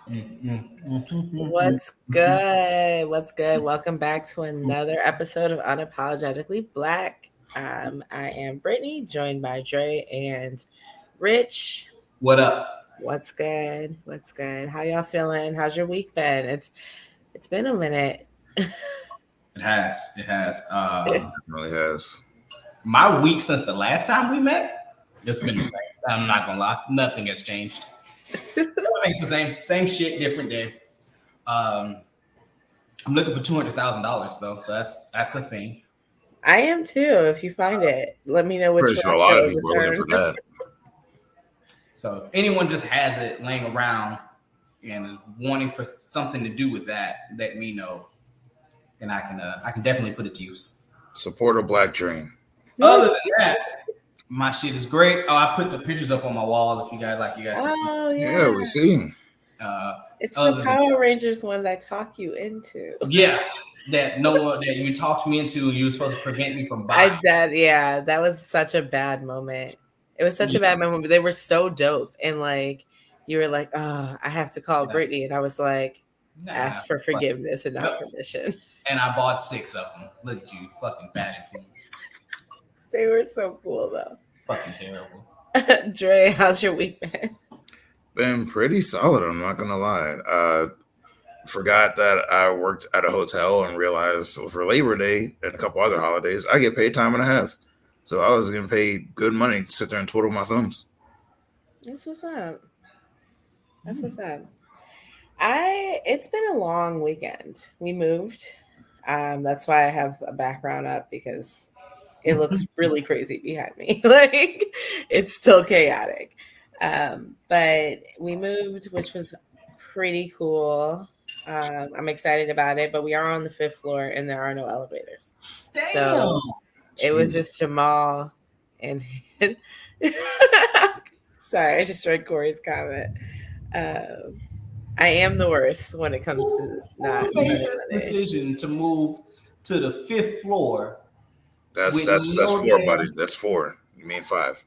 What's good? What's good? Welcome back to another episode of Unapologetically Black. I am Brittany, joined by Dre and Rich. What up? What's good? What's good? How y'all feeling? How's your week been? It's been a minute. It has. It has. It really has. My week since the last time we met, it's been the same. I'm not gonna lie. Nothing has changed. Everything's the same. Same shit, different day. I'm looking for $200,000 though, so that's a thing. I am too. If you find it, let me know which Pretty sure a lot of people are looking for that. So if anyone just has it laying around and is wanting for something to do with that, let me know, and I can definitely put it to use. Support a black dream. Other than that, my shit is great. Oh, I put the pictures up on my wall. If you guys can see. Oh Yeah, we see. It's the Power Rangers ones I talk you into. Yeah, that you talked me into. You were supposed to prevent me from buying. I did. Yeah, that was such a bad moment. It was such a bad moment, but they were so dope. And like, you were like, "Oh, I have to call Brittany," and I was like, "Ask for forgiveness and not permission." And I bought 6 of them. Look at you, fucking bad influence. They were so cool though. Fucking terrible. Dre, how's your week been? Been pretty solid, I'm not gonna lie. Forgot that I worked at a hotel and realized for Labor Day and a couple other holidays, I get paid time and a half. So I was getting paid good money to sit there and twiddle my thumbs. That's what's up. That's what's up. It's been a long weekend. We moved. That's why I have a background up, because it looks really crazy behind me. Like, it's still chaotic. But we moved, which was pretty cool. I'm excited about it, but we are on the 5th floor and there are no elevators. Damn. So it was just Jamal and sorry, I just read Corey's comment. I am the worst when it comes to not made this decision to move to the 5th floor. That's 4, buddy. That's 4. You mean 5?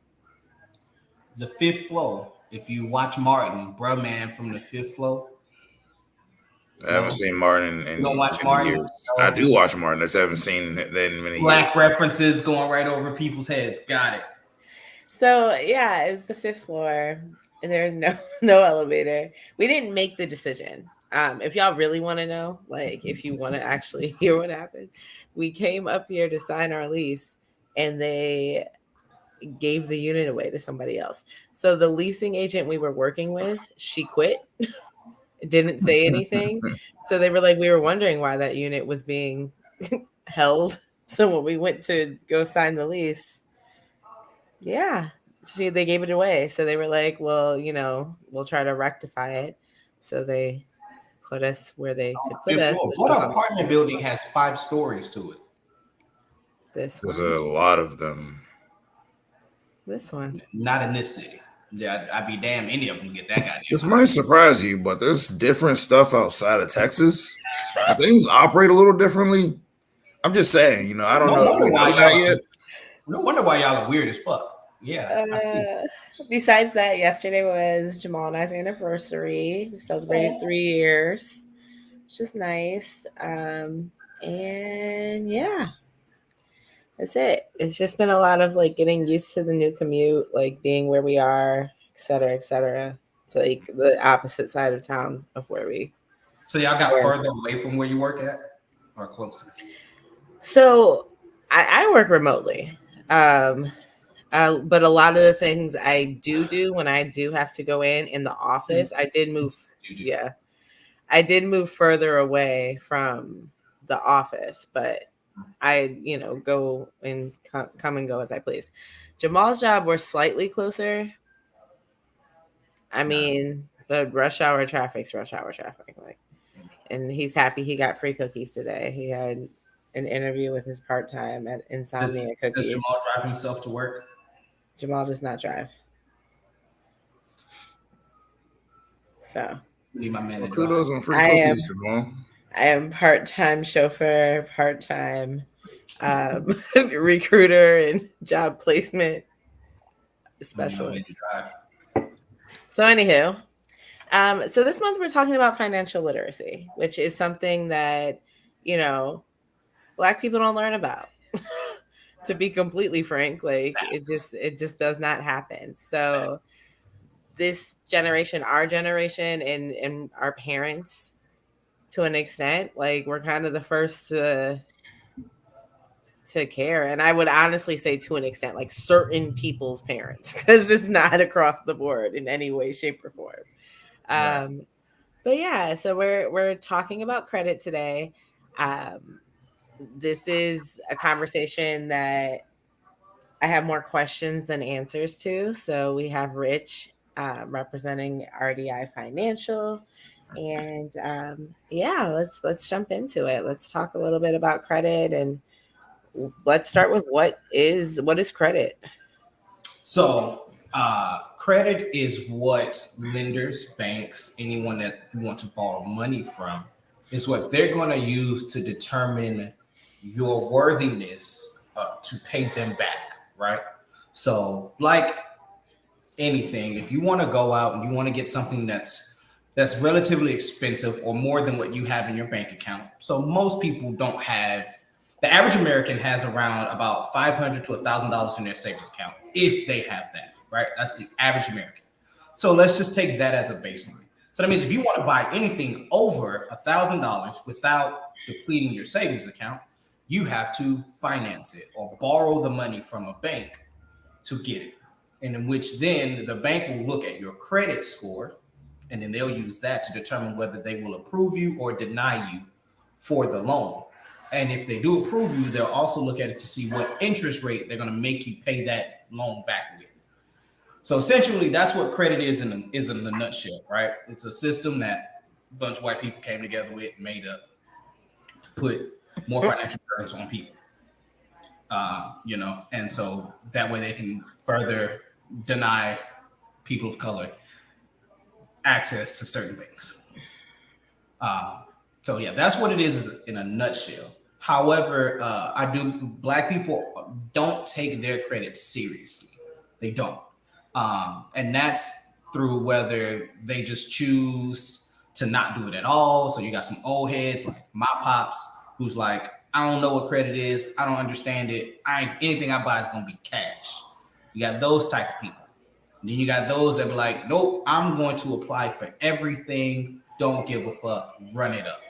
The 5th floor. If you watch Martin, bruh man from the 5th floor. I haven't seen Martin in you don't watch Martin? years. I do watch Martin. I just haven't seen it in many Black years. references going right over people's heads. Got it. So yeah, it was the 5th floor and there's no elevator. We didn't make the decision. If y'all really want to know, like if you want to actually hear what happened, we came up here to sign our lease and they gave the unit away to somebody else. So the leasing agent we were working with, she quit. Didn't say anything. So they were like, we were wondering why that unit was being held. So when we went to go sign the lease, they gave it away. So they were like, well, we'll try to rectify it. So they put us where they could put us. What apartment building has 5 stories to it? This There's one. a lot of them. This one. Not in this city. Yeah, I'd be damn any of them get that goddamn. This might surprise you, but there's different stuff outside of Texas. Things operate a little differently. I'm just saying, I don't know that yet. No wonder why y'all are weird as fuck. Yeah. I see. Besides that, yesterday was Jamal and I's anniversary. We celebrated 3 years, which is nice. And yeah, that's it. It's just been a lot of like getting used to the new commute, like being where we are, et cetera, to like the opposite side of town of where we. So y'all got further away from where you work at, or closer? So I work remotely, but a lot of the things I do when I do have to go in the office, I did move. Yeah, I did move further away from the office, but I, go and come and go as I please. Jamal's job, we're slightly closer. I mean, the rush hour traffic's rush hour traffic. Like, and he's happy he got free cookies today. He had an interview with his part-time at Insomnia Cookies. Does Jamal drive himself to work? Jamal does not drive. So. Need my man to kudos on free cookies, Jamal. I am part-time chauffeur, part-time recruiter and job placement specialist. So anywho, So this month we're talking about financial literacy, which is something that, you know, Black people don't learn about. To be completely frank, like it just does not happen. So this generation, our generation, and our parents, to an extent, like we're kind of the first to care. And I would honestly say, to an extent, like certain people's parents, because it's not across the board in any way, shape, or form. Right. But yeah, so we're talking about credit today. Um, this is a conversation that I have more questions than answers to. So we have Rich representing RDI Financial, and yeah, let's jump into it. Let's talk a little bit about credit, and let's start with what is credit. So, credit is what lenders, banks, anyone that you want to borrow money from, is what they're going to use to determine your worthiness to pay them back, right? So, like anything, if you want to go out and you want to get something that's relatively expensive or more than what you have in your bank account. So most people don't have, the average American has around about $500 to $1,000 in their savings account if they have that, right? That's the average American. So let's just take that as a baseline. So that means if you want to buy anything over $1,000 without depleting your savings account, you have to finance it or borrow the money from a bank to get it. And in which then the bank will look at your credit score, and then they'll use that to determine whether they will approve you or deny you for the loan. And if they do approve you, they'll also look at it to see what interest rate they're going to make you pay that loan back with. So essentially, that's what credit is in a nutshell, right? It's a system that a bunch of white people came together with, made up to put more financial burdens on people. And so that way they can further deny people of color access to certain things. So yeah, that's what it is in a nutshell. However, Black people don't take their credit seriously. They don't. And that's through whether they just choose to not do it at all. So you got some old heads like my pops, who's like, I don't know what credit is. I don't understand it. Anything I buy is gonna be cash. You got those type of people. And then you got those that be like, nope, I'm going to apply for everything. Don't give a fuck. Run it up.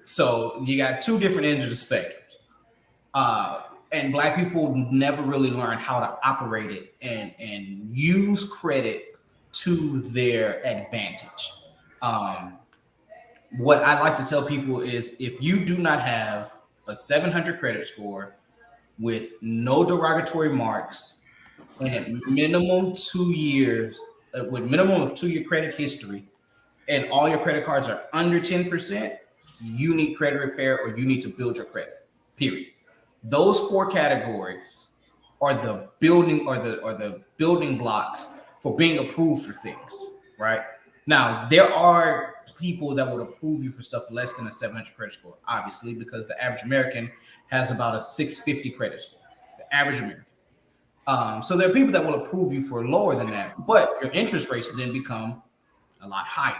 So you got two different ends of the spectrum. And Black people never really learned how to operate it and use credit to their advantage. What I like to tell people is if you do not have a 700 credit score with no derogatory marks and at minimum 2 years, with minimum of 2 year credit history, and all your credit cards are under 10%, you need credit repair or you need to build your credit. Period. Those four categories are the building blocks for being approved for things, right? Now, there are people that would approve you for stuff less than a 700 credit score, obviously, because the average American has about a 650 credit score, the average American. So there are people that will approve you for lower than that, but your interest rates then become a lot higher.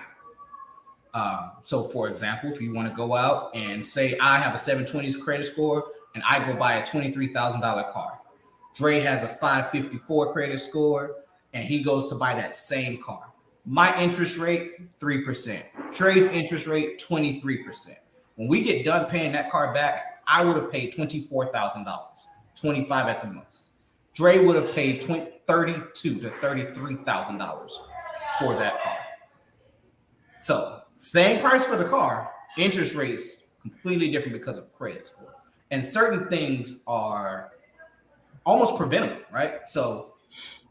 So for example, if you want to go out and say I have a 720s credit score and I go buy a $23,000 car, Dre has a 554 credit score and he goes to buy that same car. My interest rate, 3%. Dre's interest rate, 23%. When we get done paying that car back, I would have paid $24,000, 25 at the most. Dre would have paid $32,000 to $33,000 for that car. So same price for the car, interest rates completely different because of credit score. And certain things are almost preventable, right? So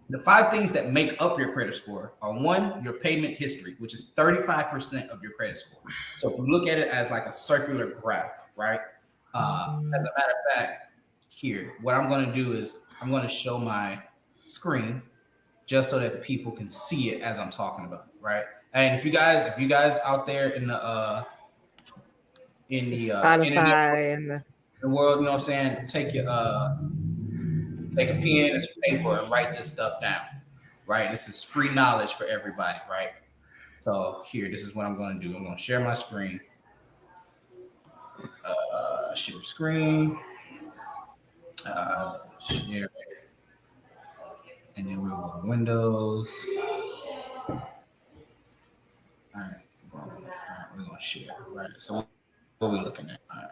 the 5 things that make up your credit score are: 1, your payment history, which is 35% of your credit score. So if you look at it as like a circular graph, right? As a matter of fact, here, what I'm going to do is I'm going to show my screen just so that the people can see it as I'm talking about it, right? And if you guys out there in the Spotify and the world, you know what I'm saying, take a pen and some paper and write this stuff down, right? This is free knowledge for everybody, right? So here, this is what I'm going to do. I'm going to share my screen. Share screen. Share. And then we'll go Windows. All right. We're going to share. Right. So what are we looking at? All right.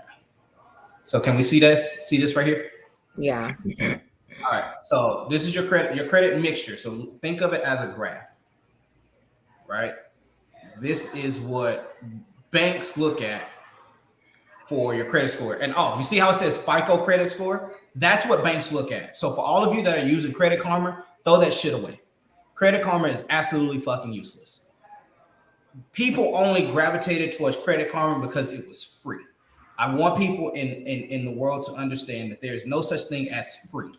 So can we see this? See this right here? Yeah. All right. So this is your credit mixture. So think of it as a graph. Right? This is what banks look at for your credit score. And you see how it says FICO credit score? That's what banks look at. So for all of you that are using Credit Karma, throw that shit away. Credit Karma is absolutely fucking useless. People only gravitated towards Credit Karma because it was free. I want people in the world to understand that there is no such thing as free.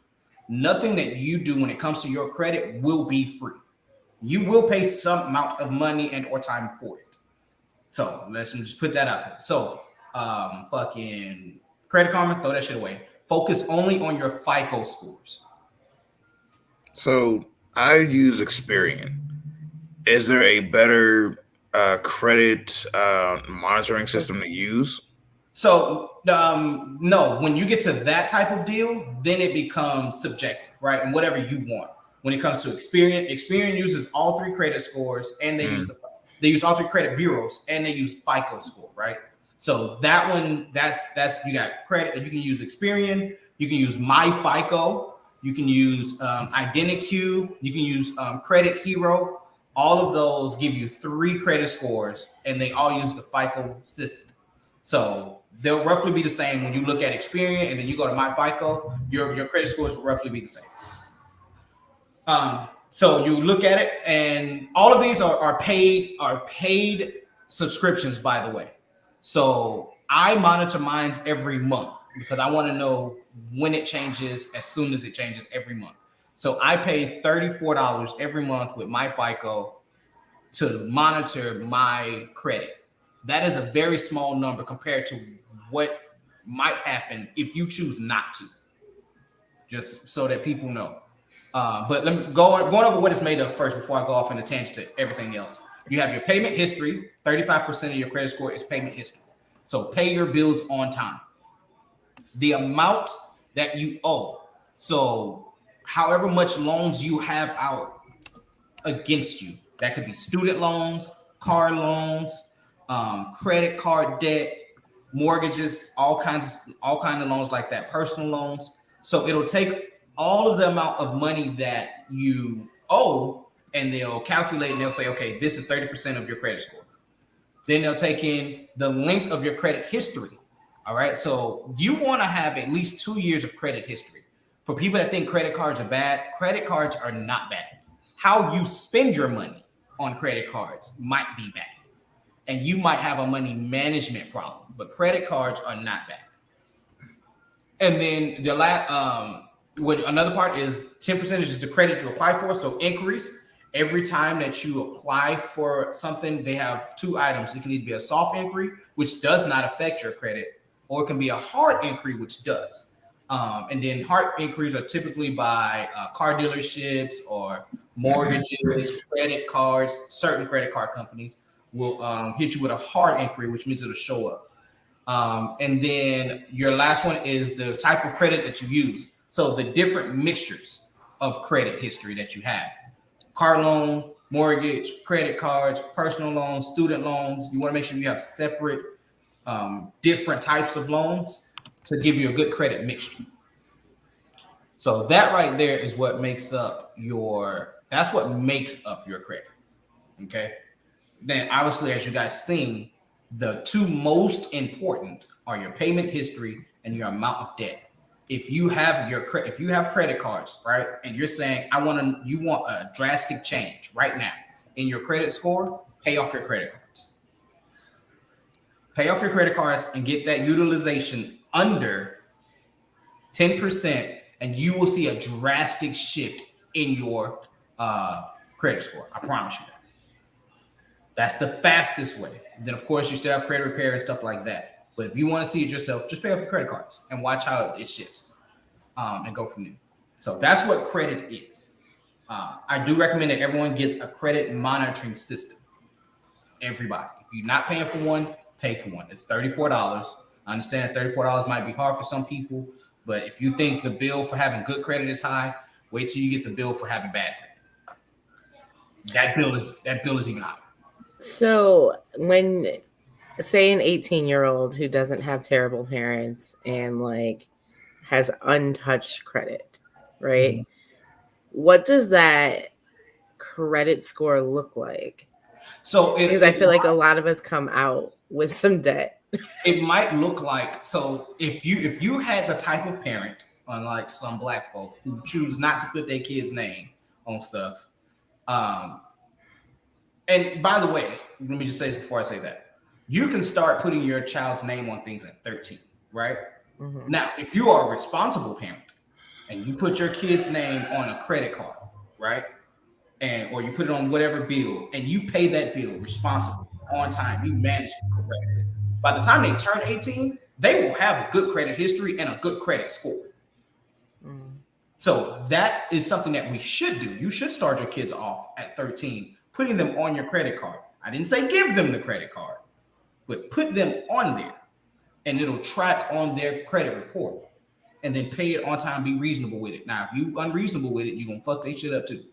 Nothing that you do when it comes to your credit will be free. You will pay some amount of money and or time for it. So let's just put that out there. So fucking Credit Karma, throw that shit away. Focus only on your FICO scores. So I use Experian. Is there a better credit monitoring system to use? So no, when you get to that type of deal, then it becomes subjective, right? And whatever you want. When it comes to Experian uses all three credit scores, and they use all three credit bureaus, and they use FICO score, right? So that one, that's you got credit. You can use Experian, you can use My FICO, you can use IdentiQ, you can use Credit Hero. All of those give you three credit scores, and they all use the FICO system. So they'll roughly be the same when you look at Experian, and then you go to My FICO. Your credit scores will roughly be the same. So you look at it, and all of these are paid subscriptions, by the way. So I monitor mine every month because I want to know when it changes as soon as it changes every month. So I pay $34 every month with My FICO to monitor my credit. That is a very small number compared to what might happen if you choose not to. Just so that people know. But let me going over what it's made of first before I go off in a tangent to everything else. You have your payment history. 35% of your credit score is payment history. So pay your bills on time. The amount that you owe. So however much loans you have out against you. That could be student loans, car loans, credit card debt, mortgages, all kinds of loans like that, personal loans. So it'll take all of the amount of money that you owe, and they'll calculate and they'll say, okay, this is 30% of your credit score. Then they'll take in the length of your credit history. All right. So you want to have at least 2 years of credit history. For people that think credit cards are bad, credit cards are not bad. How you spend your money on credit cards might be bad. And you might have a money management problem, but credit cards are not bad. And then the last, another part is 10% is the credit you apply for. So inquiries. Every time that you apply for something, they have two items. It can either be a soft inquiry, which does not affect your credit, or it can be a hard inquiry, which does. And then hard inquiries are typically by car dealerships or mortgages, credit cards. Certain credit card companies will hit you with a hard inquiry, which means it'll show up. And then your last one is the type of credit that you use. So the different mixtures of credit history that you have. Car loan, mortgage, credit cards, personal loans, student loans. You want to make sure you have separate, different types of loans to give you a good credit mixture. So that right there is what makes up your credit. Okay. Then obviously, as you guys seen, the two most important are your payment history and your amount of debt. If you have credit cards, right, and you're saying you want a drastic change right now in your credit score, pay off your credit cards. Pay off your credit cards and get that utilization under 10%, and you will see a drastic shift in your credit score. I promise you that. That's the fastest way. Then, of course, you still have credit repair and stuff like that. But if you want to see it yourself, just pay off your credit cards and watch how it shifts and go from there. So that's what credit is. I do recommend that everyone gets a credit monitoring system. everybody. If you're not paying for one, pay for one. It's $34. I understand $34 might be hard for some people, but if you think the bill for having good credit is high, wait till you get the bill for having bad credit. That bill is even higher. So when, say, an 18-year-old who doesn't have terrible parents and like has untouched credit, right? Mm-hmm. What does that credit score look like? So because I feel like a lot of us come out with some debt. It might look like, so if you had the type of parent, unlike some black folk who choose not to put their kid's name on stuff, and by the way, let me just say this before I say that, you can start putting your child's name on things at 13, right? Mm-hmm. Now, if you are a responsible parent and you put your kid's name on a credit card, right? Or you put it on whatever bill and you pay that bill responsibly, on time, you manage it correctly. By the time they turn 18, they will have a good credit history and a good credit score. Mm. So that is something that we should do. You should start your kids off at 13, putting them on your credit card. I didn't say give them the credit card, but put them on there and it'll track on their credit report, and then pay it on time, be reasonable with it. Now, if you unreasonable with it, you're going to fuck their shit up too.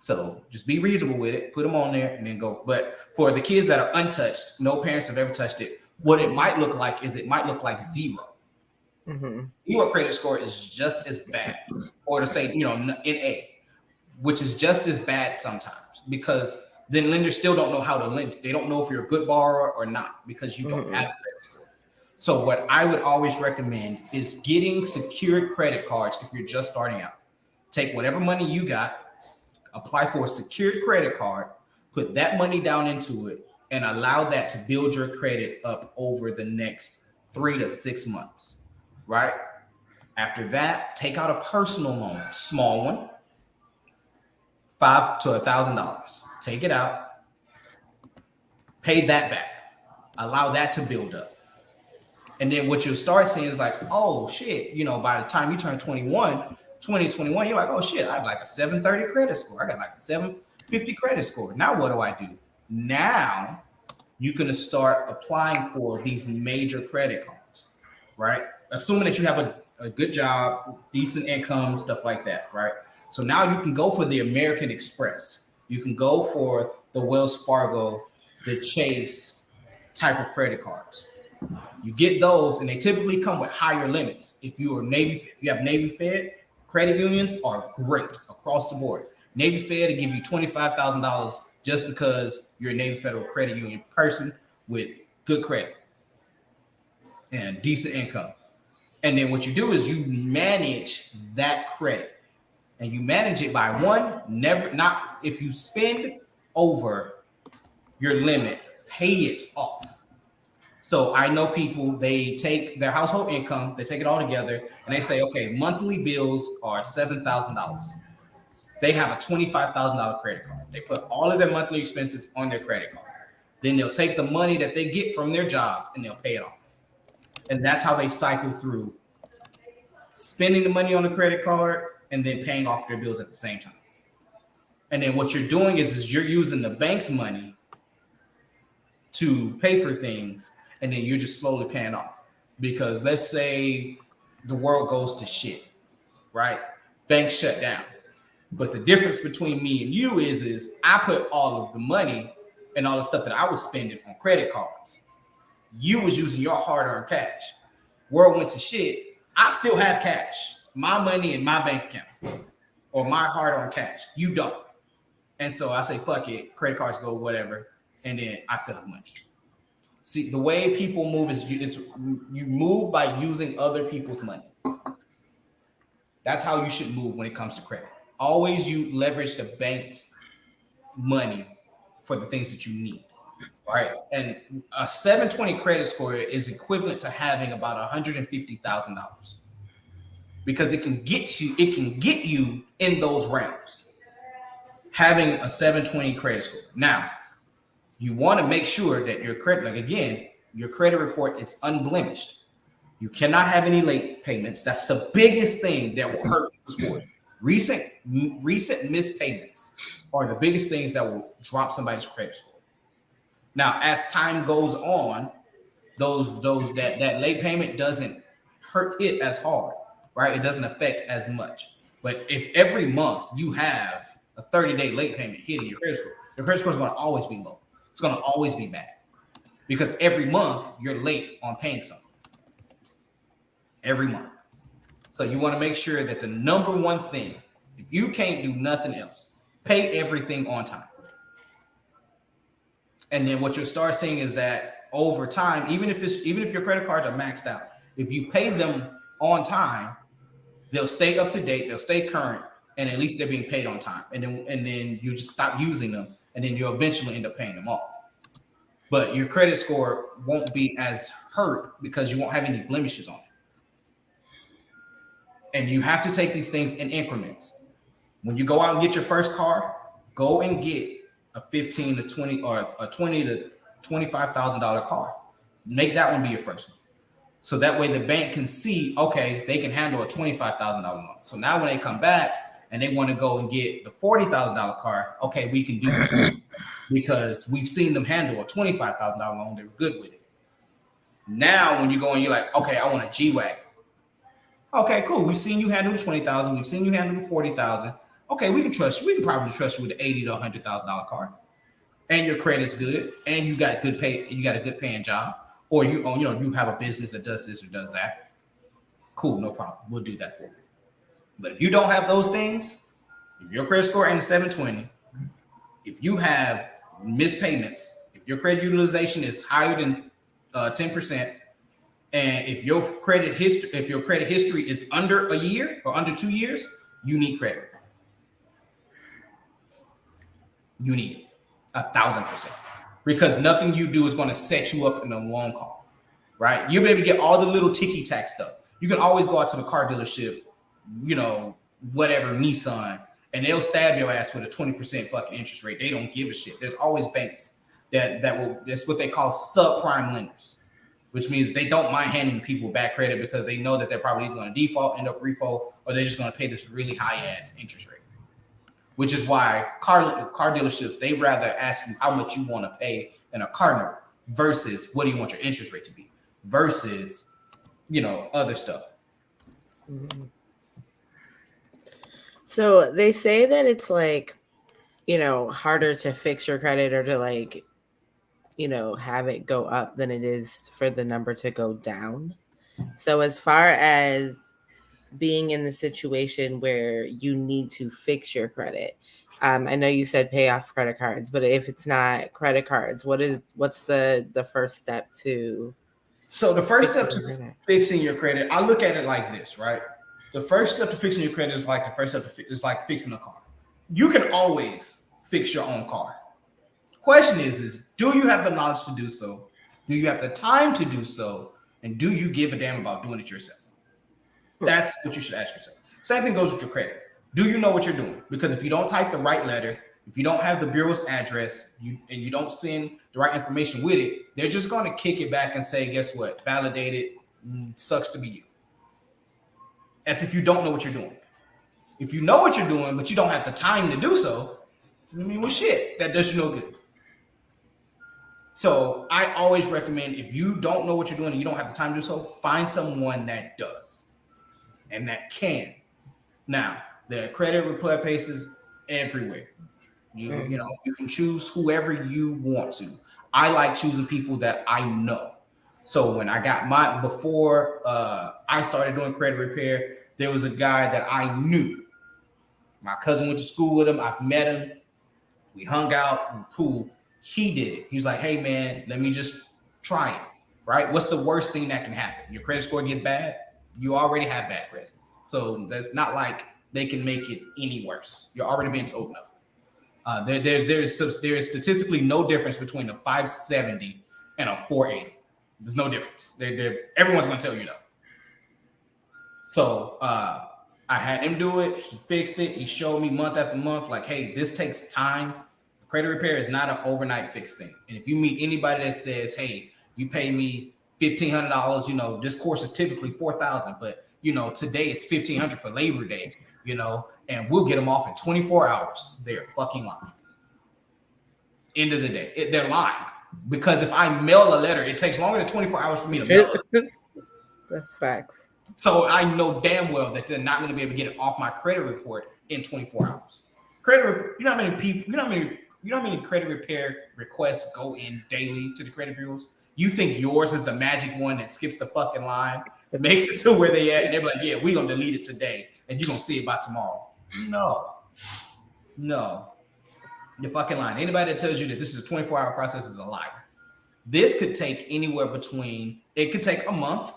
So just be reasonable with it, put them on there and then go. But for the kids that are untouched, no parents have ever touched it. What it might look like is it might look like zero. Mm-hmm. Zero credit score is just as bad, or to say, in A, which is just as bad sometimes, because then lenders still don't know how to lend. They don't know if you're a good borrower or not because you don't have credit score. So what I would always recommend is getting secured credit cards if you're just starting out. Take whatever money you got, apply for a secured credit card, put that money down into it, and allow that to build your credit up over the next 3 to 6 months, right? After that, take out a personal loan, small one, $500 to $1,000. Take it out, pay that back, allow that to build up. And then what you'll start seeing is like, oh shit, by the time you turn 2021, you're like, oh shit, I have like a 730 credit score. I got like a 750 credit score. Now what do I do? Now you can start applying for these major credit cards, right? Assuming that you have a good job, decent income, stuff like that, right? So now you can go for the American Express. You can go for the Wells Fargo, the Chase type of credit cards. You get those, and they typically come with higher limits. If you have Navy Fed, credit unions are great across the board. Navy Fed will give you $25,000 just because you're a Navy Federal credit union person with good credit and decent income. And then what you do is you manage that credit, and you manage it by if you spend over your limit, pay it off. So I know people, they take their household income, they take it all together, and they say, okay, monthly bills are $7,000. They have a $25,000 credit card. They put all of their monthly expenses on their credit card. Then they'll take the money that they get from their jobs and they'll pay it off. And that's how they cycle through spending the money on the credit card and then paying off their bills at the same time. And then what you're doing is you're using the bank's money to pay for things, and then you're just slowly paying off. Because let's say the world goes to shit, right? Banks shut down. But the difference between me and you is I put all of the money and all the stuff that I was spending on credit cards. You was using your hard-earned cash. World went to shit. I still have cash, my money in my bank account, or my hard-earned cash. You don't. And so I say, fuck it, credit cards go, whatever. And then I still have money. See, the way people move is you move by using other people's money. That's how you should move when it comes to credit. Always you leverage the bank's money for the things that you need, right? And a 720 credit score is equivalent to having about $150,000 because it can get you in those realms. Having a 720 credit score. Now, you want to make sure that your credit, your credit report is unblemished. You cannot have any late payments. That's the biggest thing that will hurt people's scores. Recent missed payments are the biggest things that will drop somebody's credit score. Now, as time goes on, that late payment doesn't hit as hard, right? It doesn't affect as much. But if every month you have a 30-day late payment hitting your credit score is going to always be low. It's going to always be bad because every month you're late on paying something. Every month. So you want to make sure that the number one thing, if you can't do nothing else, pay everything on time. And then what you'll start seeing is that over time, even if your credit cards are maxed out, if you pay them on time, they'll stay up to date, they'll stay current, and at least they're being paid on time. And then you just stop using them, and then you'll eventually end up paying them off. But your credit score won't be as hurt because you won't have any blemishes on it. And you have to take these things in increments. When you go out and get your first car, go and get a $15 to $20 or a $20 to $25,000 car. Make that one be your first one. So that way the bank can see, okay, they can handle a $25,000 loan. So now when they come back and they want to go and get the $40,000 car, okay, we can do that because we've seen them handle a $25,000 loan. They were good with it. Now when you go and you're like, okay, I want a G-Wagon. Okay, cool. We've seen you handle the $20,000. We've seen you handle the $40,000. Okay, we can trust you. We can probably trust you with the $80,000 to $100,000 car, and your credit's good, and you got good pay. You got a good paying job, or you have a business that does this or does that. Cool, no problem. We'll do that for you. But if you don't have those things, if your credit score ain't a 720, if you have missed payments, if your credit utilization is higher than 10%. And if your credit history is under a year or under 2 years, you need credit. You need it 1,000%, because nothing you do is going to set you up in a long haul, right? You'll be able to get all the little ticky tack stuff. You can always go out to the car dealership, whatever Nissan, and they'll stab your ass with a 20% fucking interest rate. They don't give a shit. There's always banks that's what they call subprime lenders, which means they don't mind handing people bad credit because they know that they're probably either going to default, end up repo, or they're just going to pay this really high ass interest rate. Which is why car dealerships, they rather ask you how much you want to pay in a car note versus what do you want your interest rate to be versus, other stuff. Mm-hmm. So they say that it's like, harder to fix your credit or to have it go up than it is for the number to go down. So as far as being in the situation where you need to fix your credit, I know you said pay off credit cards, but if it's not credit cards, what's the first step to? So the first step to fixing your credit, I look at it like this, right? The first step to fixing your credit is like the first step is like fixing a car. You can always fix your own car. Question is do you have the knowledge to do so? Do you have the time to do so? And do you give a damn about doing it yourself? That's what you should ask yourself. Same thing goes with your credit. Do you know what you're doing? Because if you don't type the right letter, if you don't have the bureau's address, and you don't send the right information with it, they're just going to kick it back and say, guess what? Validated, sucks to be you. That's if you don't know what you're doing. If you know what you're doing, but you don't have the time to do so, shit, that does you no good. So I always recommend, if you don't know what you're doing and you don't have the time to do so, find someone that does and that can. Now, there are credit repair places everywhere. You can choose whoever you want to. I like choosing people that I know. So when I got before I started doing credit repair, there was a guy that I knew. My cousin went to school with him. I've met him. We hung out. And cool. He did it. He was like, hey, man, let me just try it, right? What's the worst thing that can happen? Your credit score gets bad. You already have bad credit. So that's not like they can make it any worse. You're already being told no. There's statistically no difference between a 570 and a 480. There's no difference. Everyone's going to tell you no. So I had him do it. He fixed it. He showed me month after month, like, hey, this takes time. Credit repair is not an overnight fix thing. And if you meet anybody that says, hey, you pay me $1,500, this course is typically $4,000, but today it's $1,500 for Labor Day, and we'll get them off in 24 hours. They're fucking lying. End of the day, they're lying. Because if I mail a letter, it takes longer than 24 hours for me to mail it. That's facts. So I know damn well that they're not going to be able to get it off my credit report in 24 hours. You know how many people, you know how many credit repair requests go in daily to the credit bureaus? You think yours is the magic one that skips the fucking line, makes it to where they at, and they're like, yeah, we're going to delete it today, and you're going to see it by tomorrow. No. You're fucking lying. Anybody that tells you that this is a 24-hour process is a liar. This could take anywhere between, it could take a month,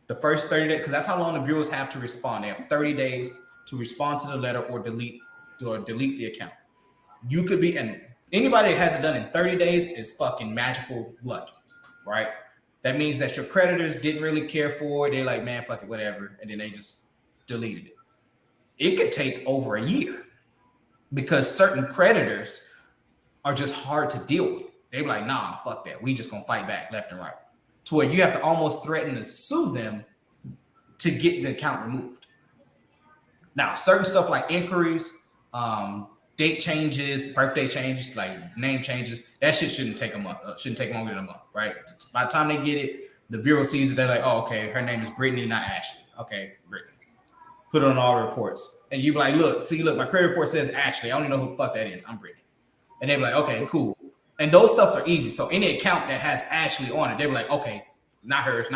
the first 30 days, because that's how long the bureaus have to respond. They have 30 days to respond to the letter or delete the account. You could be, and anybody that has it done in 30 days is fucking magical lucky, right? That means that your creditors didn't really care for it. They're like, man, fuck it, whatever. And then they just deleted it. It could take over a year because certain creditors are just hard to deal with. They're like, nah, fuck that. We just gonna fight back left and right. To where you have to almost threaten to sue them to get the account removed. Now, certain stuff like inquiries, date changes, birthday changes, like name changes, that shit shouldn't take a month. Shouldn't take longer than a month, right? By the time they get it, the bureau sees it. They're like, oh, okay, her name is Brittany, not Ashley. Okay, Brittany. Put it on all reports, and you be like, look, my credit report says Ashley. I don't even know who the fuck that is. I'm Brittany, and they be like, okay, cool. And those stuff are easy. So any account that has Ashley on it, they be like, okay, not hers.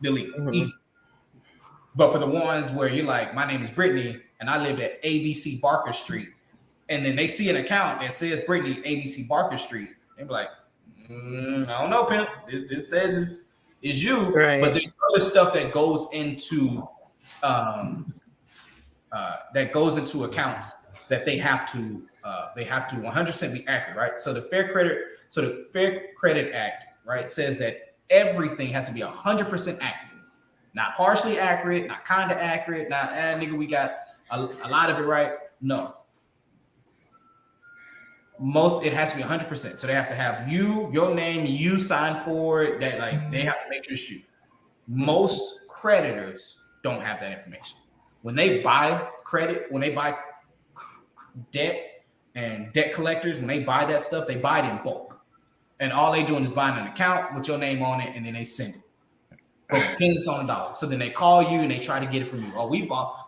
Delete. Mm-hmm. Easy. But for the ones where you're like, my name is Brittany, and I lived at ABC Barker Street, and then they see an account that says Brittany, ABC Barker Street, they be like, I don't know, pimp. This says is you. Right. But there's other stuff that goes into accounts that they have to 100% be accurate, right? So the Fair Credit Act, right, says that everything has to be 100% accurate. Not partially accurate, not kind of accurate, not, nigga, we got a lot of it right. No. It has to be 100%. So they have to have your name, you sign for it, that like they have to make sure it's you. Most creditors don't have that information. When they buy debt and debt collectors, when they buy that stuff, they buy it in bulk. And all they doing is buying an account with your name on it, and then they send it. Pennies on the dollar. So then they call you and they try to get it from you. Oh,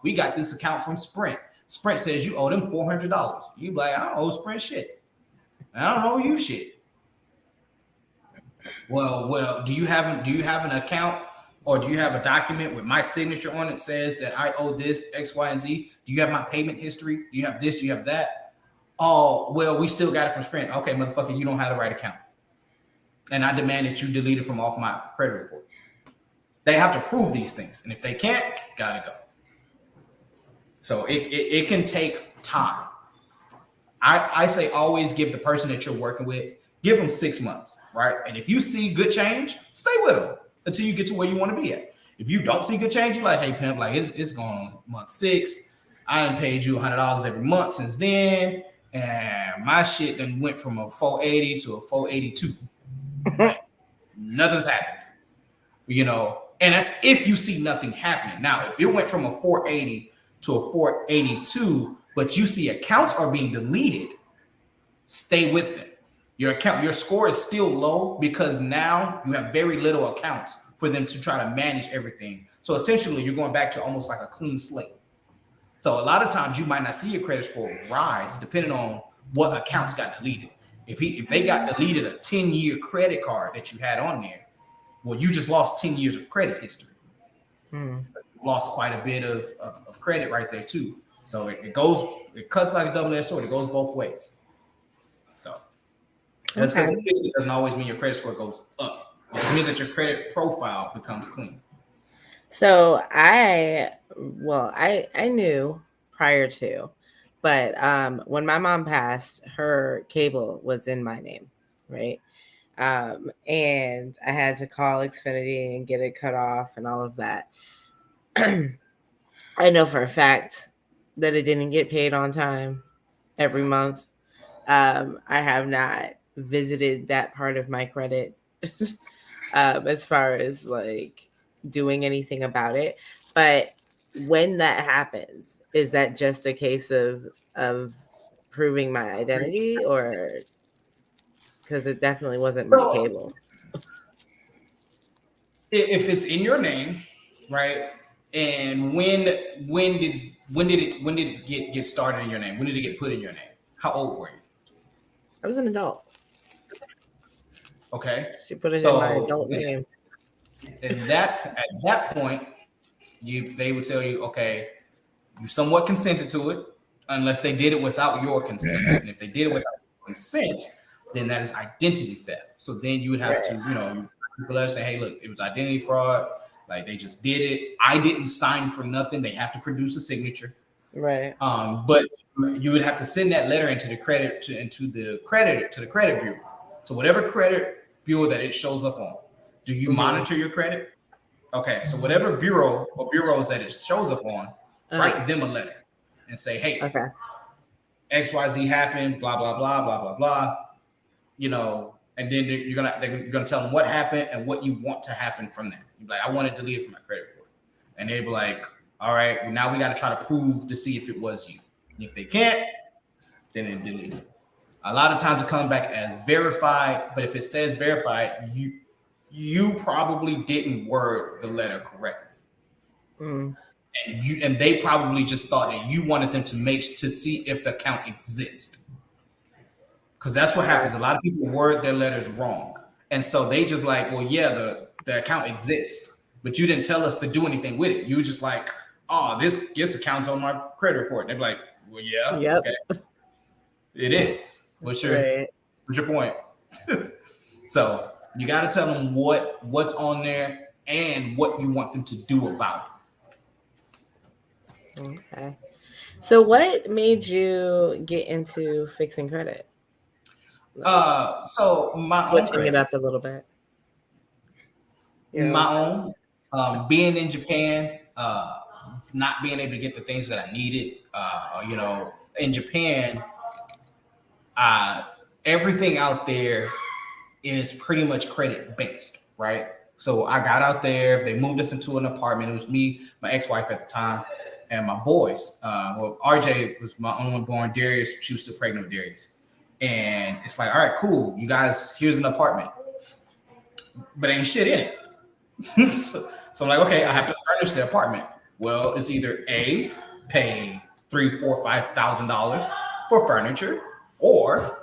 we got this account from Sprint. Sprint says you owe them $400. You be like, I don't owe Sprint shit. I don't owe you shit. Well, do you have an account or do you have a document with my signature on it says that I owe this X, Y, and Z? Do you have my payment history? Do you have this? Do you have that? Oh, well, we still got it from Sprint. Okay, motherfucker, you don't have the right account. And I demand that you delete it from off my credit report. They have to prove these things. And if they can't, gotta go. So it can take time. I say always give the person that you're working with, give them 6 months, right? And if you see good change, stay with them until you get to where you want to be at. If you don't see good change, you're like, hey, pimp, like it's going on month 6. I done paid you $100 every month since then. And my shit done went from a 480 to a 482. Nothing's happened. And that's if you see nothing happening. Now, if it went from a 480 to a 482, but you see accounts are being deleted, stay with them. Your score is still low because now you have very little accounts for them to try to manage everything. So essentially, you're going back to almost like a clean slate. So a lot of times you might not see your credit score rise depending on what accounts got deleted. If they got deleted a 10-year credit card that you had on there, well, you just lost 10 years of credit history. Lost quite a bit of credit right there too. So it cuts like a double-edged sword. It goes both ways. So that's because it doesn't always mean your credit score goes up. It means that your credit profile becomes clean. So I knew prior to, but when my mom passed, her cable was in my name, right? And I had to call Xfinity and get it cut off and all of that. I know for a fact that it didn't get paid on time every month. I have not visited that part of my credit as far as like doing anything about it. But when that happens, is that just a case of proving my identity or? because it definitely wasn't my cable. If it's in your name, right? And when did it get started in your name? When did it get put in your name? How old were you? I was an adult. Okay. She put it in my adult name. At that point, they would tell you, okay, you somewhat consented to it, unless they did it without your consent. And if they did it without your consent, then that is identity theft. So then you would have to, people that say, hey, look, it was identity fraud. Like they just did it. I didn't sign for nothing. They have to produce a signature. Right. But you would have to send that letter into the credit bureau. So whatever credit bureau that it shows up on, do you monitor your credit? Okay, so whatever bureau or bureaus that it shows up on, write them a letter and say, hey, XYZ happened, blah, blah, blah, blah, blah, blah. And then you're gonna tell them what happened and what you want to happen from that. You're like, I want it deleted from my credit report. And they'll be like, all right, well, now we got to try to prove to see if it was you. And if they can't, then they delete it. A lot of times it comes back as verified, but if it says verified, you probably didn't word the letter correctly. And they probably just thought that you wanted them to see if the account exists. Because that's what happens. A lot of people word their letters wrong. And so they just like, well, yeah, the account exists, but you didn't tell us to do anything with it. You were just like, oh, this account's on my credit report. And they'd be like, well, yeah, okay. It is. What's your point? So you got to tell them what's on there and what you want them to do about it. Okay. So what made you get into fixing credit? So my switching it up a little bit. My own being in Japan, not being able to get the things that I needed. In Japan, everything out there is pretty much credit based, right? So I got out there. They moved us into an apartment. It was me, my ex-wife at the time, and my boys. RJ was my only one born. Darius, she was still pregnant with Darius. And it's like, all right, cool. You guys, here's an apartment, but ain't shit in it. So I'm like, okay, I have to furnish the apartment. Well, it's either A, pay $3,000, $4,000, $5,000 for furniture, or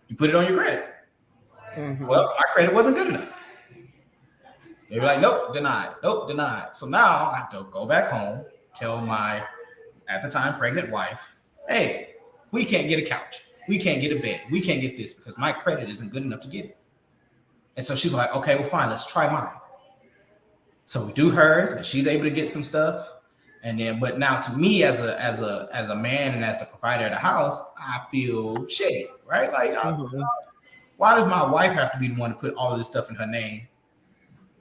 you put it on your credit. Well, my credit wasn't good enough. They were like, nope, denied. Nope, denied. So now I have to go back home, tell my, at the time, pregnant wife, hey, we can't get a couch. We can't get a bed. We can't get this because my credit isn't good enough to get it. And so she's like, okay, well, fine, let's try mine. So we do hers, and she's able to get some stuff. And then, but now to me as a man and as the provider of the house, I feel shitty, right? Like, why does my wife have to be the one to put all of this stuff in her name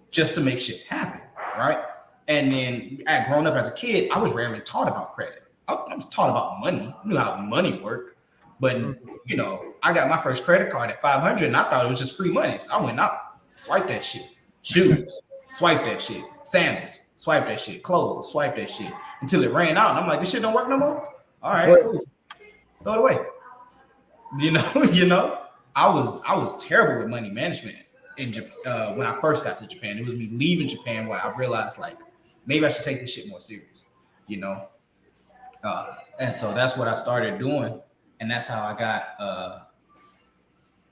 just to make shit happen, right? And then, growing up as a kid, I was rarely taught about credit. I was taught about money. I knew how money worked. But, I got my first credit card at $500 and I thought it was just free money. So I went out, swiped that shit. Shoes, swipe that shit. Sandals, swipe that shit. Clothes, swipe that shit. Until it ran out. And I'm like, this shit don't work no more? All right, cool. Throw it away. I was terrible with money management in when I first got to Japan. It was me leaving Japan where I realized, like, maybe I should take this shit more serious, and so that's what I started doing, and that's how I got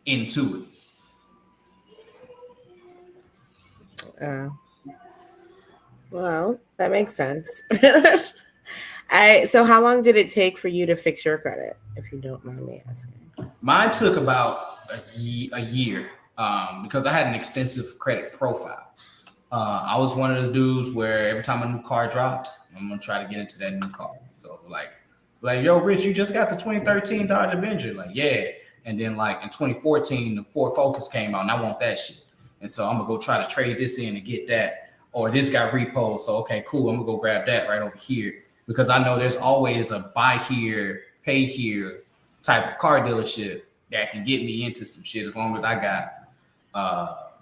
into it. Well, that makes sense. So how long did it take for you to fix your credit, if you don't mind me asking? Mine took about a year because I had an extensive credit profile. I was one of those dudes where every time a new car dropped, I'm gonna try to get into that new car. So like, yo, Rich, you just got the 2013 Dodge Avenger. Like, yeah. And then like in 2014, the Ford Focus came out and I want that shit. And so I'm gonna go try to trade this in and get that. Or this got repoed. So, okay, cool. I'm gonna go grab that right over here because I know there's always a buy here, pay here type of car dealership that can get me into some shit as long as I got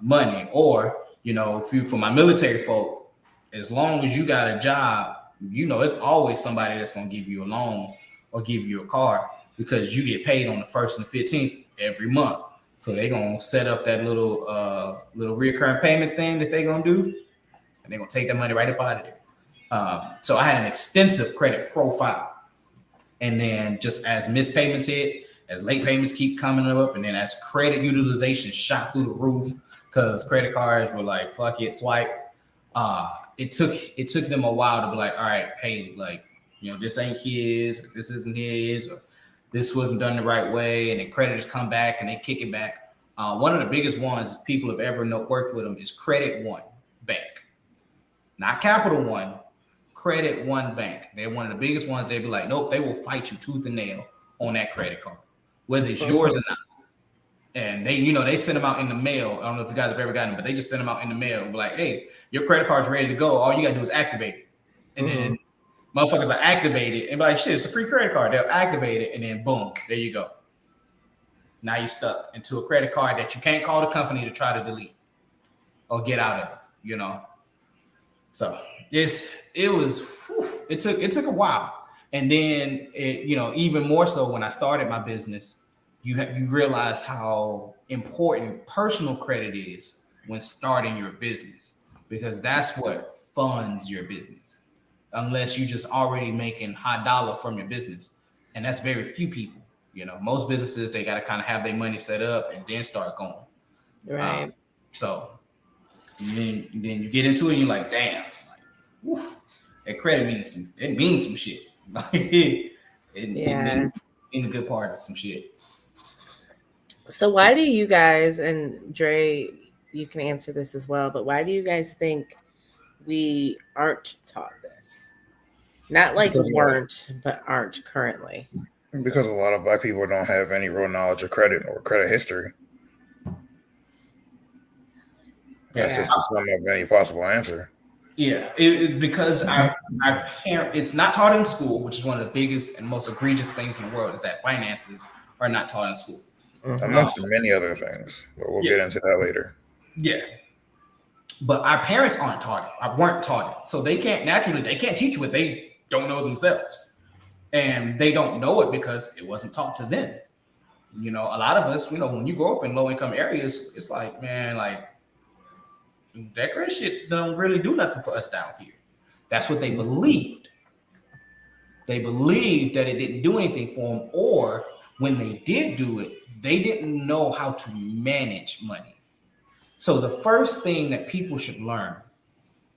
money. Or, for my military folk, as long as you got a job, it's always somebody that's going to give you a loan or give you a car because you get paid on the 1st and the 15th every month. So they're gonna set up that little recurring payment thing that they're gonna do, and they're gonna take that money right up out of there. So I had an extensive credit profile, and then just as missed payments hit, as late payments keep coming up, and then as credit utilization shot through the roof because credit cards were like, fuck it, swipe. It took them a while to be like, all right, hey, like, this ain't his, or this isn't his, or this wasn't done the right way, and then creditors come back and they kick it back. One of the biggest ones people have ever worked with them is Credit One Bank, not Capital One. Credit One Bank. They're one of the biggest ones. They'd be like, nope, they will fight you tooth and nail on that credit card, whether it's yours or not. And they send them out in the mail. I don't know if you guys have ever gotten them, but they just send them out in the mail and be like, hey, your credit card's ready to go. All you got to do is activate it. And then motherfuckers are activated and be like, shit, it's a free credit card. They'll activate it, and then boom, there you go. Now you're stuck into a credit card that you can't call the company to try to delete or get out of, So it took a while. And then even more so when I started my business, you realize how important personal credit is when starting your business, because that's what funds your business, unless you're just already making high dollar from your business. And that's very few people. Most businesses, they got to kind of have their money set up and then start going. Right. So then you get into it and you're like, damn, that credit means some shit. It means in a good part of some shit. So why do you guys, and Dre, you can answer this as well, but why do you guys think we aren't taught this? Not like weren't, but aren't currently. Because a lot of Black people don't have any real knowledge of credit or credit history. That's just the sum of any possible answer. Yeah, because our parents, it's not taught in school, which is one of the biggest and most egregious things in the world, is that finances are not taught in school. Amongst many other things, but we'll get into that later. Yeah. But our parents weren't taught it. So they can't teach you what they don't know themselves. And they don't know it because it wasn't taught to them. A lot of us, when you grow up in low income areas, it's like, man, like that credit shit don't really do nothing for us down here. That's what they believed. They believed that it didn't do anything for them, or when they did do it, they didn't know how to manage money. So the first thing that people should learn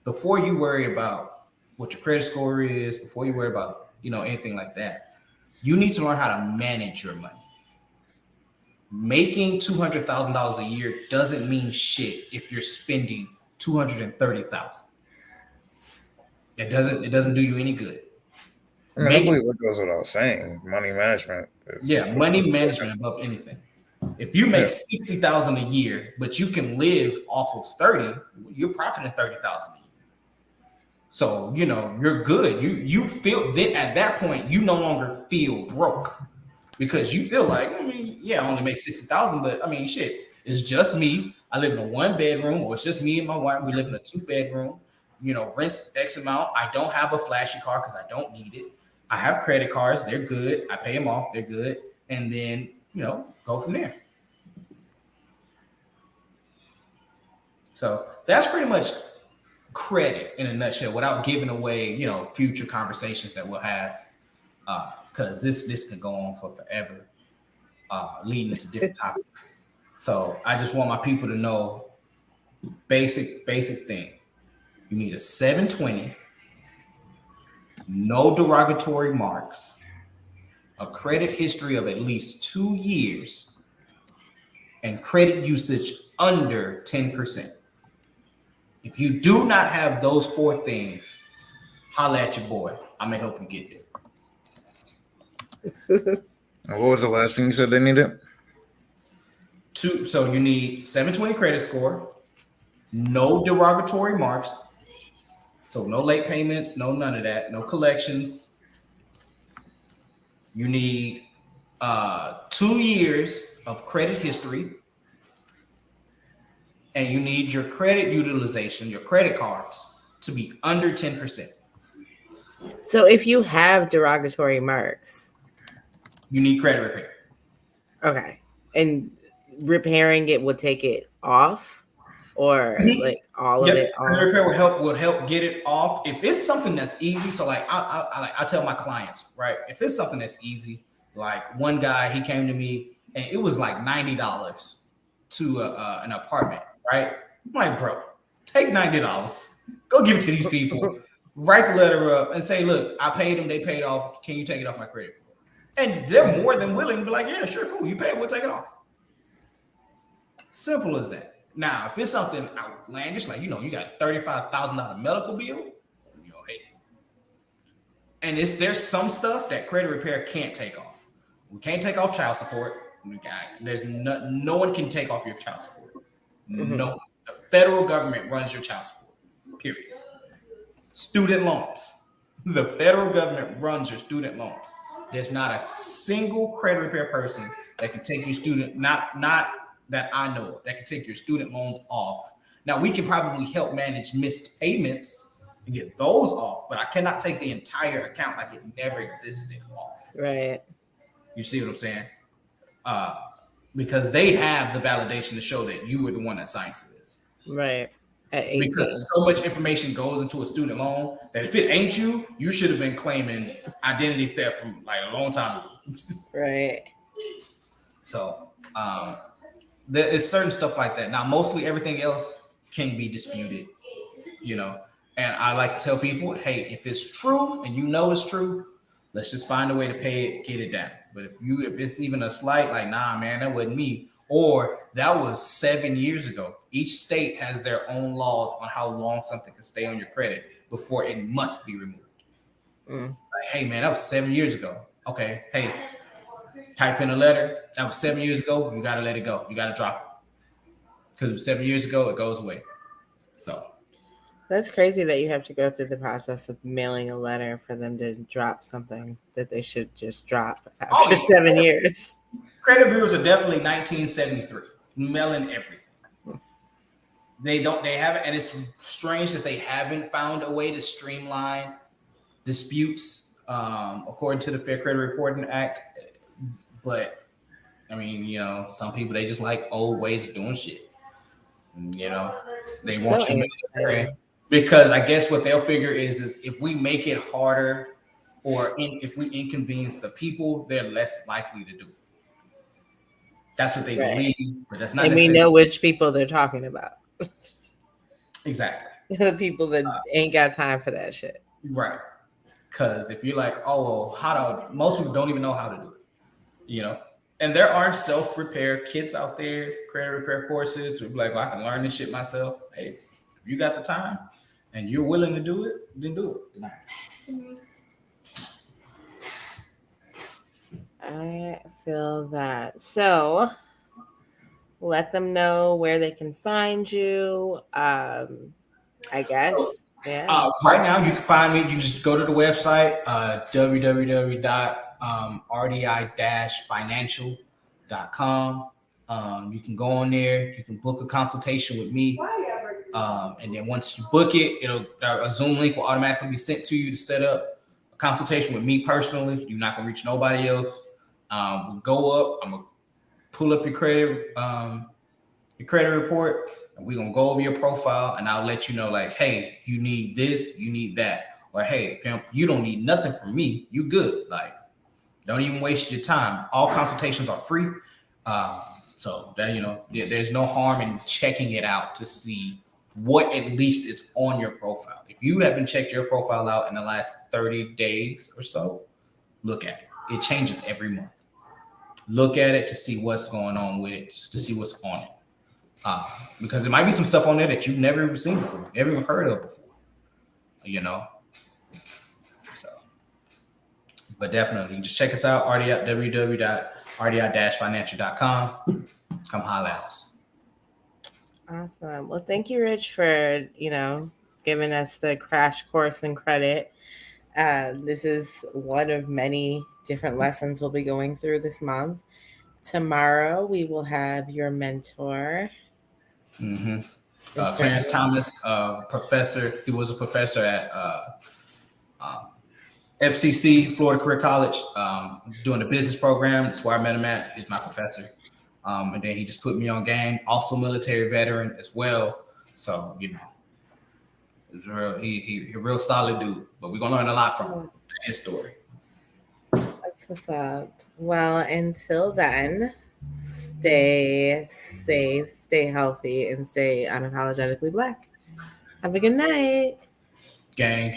before you worry about what your credit score is, before you worry about, anything like that, you need to learn how to manage your money. Making $200,000 a year doesn't mean shit if you're spending $230,000. It doesn't do you any good. I believe it goes without saying. Money management. Money management above anything. If you make $60,000 a year, but you can live off of 30, you're profiting $30,000 a year. So you're good. You feel that at that point you no longer feel broke, because you feel like, I only make $60,000, but shit, it's just me. I live in a 1-bedroom, or it's just me and my wife. We live in a 2-bedroom. Rent's X amount. I don't have a flashy car because I don't need it. I have credit cards. They're good. I pay them off. They're good. And then, go from there. So that's pretty much credit in a nutshell, without giving away, future conversations that we'll have. Because this can go on for forever, leading into different topics. So I just want my people to know basic thing. You need a 720, no derogatory marks, a credit history of at least 2 years, and credit usage under 10%. If you do not have those 4 things, holla at your boy. I'm going to help you get there. And what was the last thing you said they needed? So you need 720 credit score, no derogatory marks, so no late payments, no none of that, no collections. You need 2 years of credit history, and you need your credit utilization, your credit cards, to be under 10%. So if you have derogatory marks, you need credit repair. Okay. And repairing it would take it off, or like all of Yep, it credit off. repair would help get it off. If it's something that's easy, so like I tell my clients, right? If it's something that's easy, like one guy, he came to me and it was like $90 to an apartment, right? I'm like, bro, take $90, go give it to these people, write the letter up, and say, look, I paid them, they paid off. Can you take it off my credit? And they're more than willing to be like, yeah, sure, cool. You pay it, we'll take it off. Simple as that. Now, if it's something outlandish, like, you know, you got a $35,000 medical bill, you know, hey. And there's some stuff that credit repair can't take off. We can't take off child support. No one can take off your child support. No. The federal government runs your child support, period. Student loans. The federal government runs your student loans. There's not a single credit repair person that can take your student, not that I know of, that can take your student loans off. Now, we can probably help manage missed payments and get those off, but I cannot take the entire account like it never existed off. Right. You see what I'm saying? Because they have the validation to show that you were the one that signed for this. Right. Because so much information goes into a student loan that if it ain't you, you should have been claiming identity theft from like a long time ago. Right. So there is certain stuff like that. Now, mostly everything else can be disputed, you know. And I like to tell people, hey, if it's true and you know it's true, let's just find a way to pay it, get it down. But if it's even a slight, like, nah, man, that wasn't me, or that was 7 years ago. Each state has their own laws on how long something can stay on your credit before it must be removed. Like, hey, man, that was 7 years ago. Okay, hey, type in a letter. That was 7 years ago. You got to let it go. You got to drop it. Because it was 7 years ago, it goes away. So. That's crazy that you have to go through the process of mailing a letter for them to drop something that they should just drop after 7 years. Credit bureaus are definitely 1973, mailing everything. They haven't, and it's strange that they haven't found a way to streamline disputes according to the Fair Credit Reporting Act. But I mean, you know, some people, they just like old ways of doing shit. You know, they want you to because I guess what they'll figure is if we make it harder or if we inconvenience the people, they're less likely to do it. That's what they believe, but that's not. And we know which people they're talking about. Exactly. The people that ain't got time for that shit. Right. Because if you're like, oh, well, most people don't even know how to do it, you know? And there are self-repair kits out there, credit repair courses. We're like, well, I can learn this shit myself. Hey, if you got the time and you're willing to do it, then do it. I feel that. So let them know where they can find you. I guess. Yeah. Right now, you can find me. You can just go to the website, www.rdi-financial.com. You can go on there. You can book a consultation with me. And then once you book it, a Zoom link will automatically be sent to you to set up a consultation with me personally. You're not going to reach nobody else. We'll go up. I'm going to pull up your credit report. And we're going to go over your profile, and I'll let you know, like, hey, you need this, you need that. Or, hey, pimp, you don't need nothing from me. You good. Like, don't even waste your time. All consultations are free. So that, you know, there's no harm in checking it out to see what at least is on your profile. If you haven't checked your profile out in the last 30 days or so, look at it. It changes every month. Look at it to see what's going on with it, to see what's on it. Because there might be some stuff on there that you've never even seen before, never even heard of before, you know? So, but definitely, just check us out, www.rdi-financial.com. Come holler at us. Awesome. Well, thank you, Rich, for, giving us the crash course in credit. This is one of many different lessons we'll be going through this month. Tomorrow, we will have your mentor. Clarence Thomas, professor. He was a professor at FCC, Florida Career College, doing the business program. That's where I met him at. He's my professor. And then he just put me on game. Also military veteran as well. So, you know, it's real. He a real solid dude. But we're gonna learn a lot from his story. That's what's up. Well, until then, stay safe, stay healthy, and stay unapologetically black. Have a good night. Gang.